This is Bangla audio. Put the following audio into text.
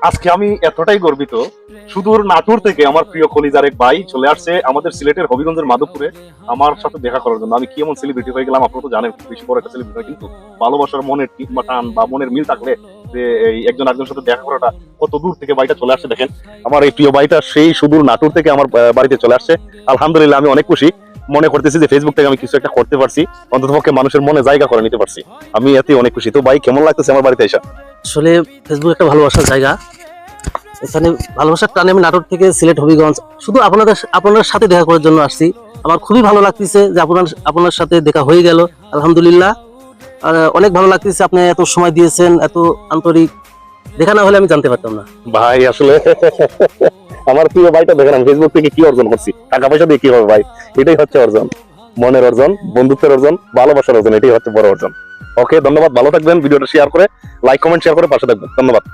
আজকে আমি এতটাই গর্বিত, সুদূর নাটোর থেকে আমার প্রিয় কলিজার এক ভাই চলে আসছে আমাদের সিলেটের হবিগঞ্জের মাধবপুরে আমার সাথে দেখা করার জন্য। আমি কি এমন সেলিব্রিটি হয়ে গেলাম, আপনারা তো জানেন খুব বেশি বড় একটা সেলিব্রিটি হয়, কিন্তু ভালোবাসার মনের বা টান বা মনের মিল থাকলে যে এই একজন আরেকজনের সাথে দেখা করাটা কত দূর থেকে ভাইটা চলে আসছে। দেখেন আমার এই প্রিয় ভাইটা সেই সুদূর নাটোর থেকে আমার বাড়িতে চলে আসছে। আলহামদুলিল্লাহ আমি অনেক খুশি, মনে করতেছি যে ফেসবুক থেকে আমি কিছু একটা করতে পারছি, অন্ততপক্ষে মানুষের মনে জায়গা করে নিতে পারছি। আমি এতে অনেক খুশি। তো ভাই কেমন লাগতেছে আমার বাড়িতে এসে? আসলে ফেসবুক একটা ভালোবাসার জায়গা। এখানে ভালোবাসার টানে আমি নাটোর থেকে সিলেট হবিগঞ্জ শুধু আপনার সাথে দেখা করার জন্য আসছি। আমার খুবই ভালো লাগতেছে যে আপনার সাথে দেখা হয়ে গেল, আলহামদুলিল্লাহ। আর অনেক ভালো লাগতেছে, আপনি এত সময় দিয়েছেন, এত আন্তরিক। দেখা না হলে আমি জানতে পারতাম না। ভাই আসলে আমার প্রিয় ভাইটা দেখেন আমি ফেসবুক থেকে কি অর্জন করছি, টাকা পয়সা দিয়ে কি হবে ভাই? এটাই হচ্ছে অর্জন, মনের অর্জন, বন্ধুত্বের অর্জন, ভালোবাসার অর্জন, এটাই হচ্ছে বড় অর্জন। ওকে, ধন্যবাদ, ভালো থাকবেন। ভিডিওটা শেয়ার করে, লাইক কমেন্ট শেয়ার করে পাশে থাকবেন। ধন্যবাদ।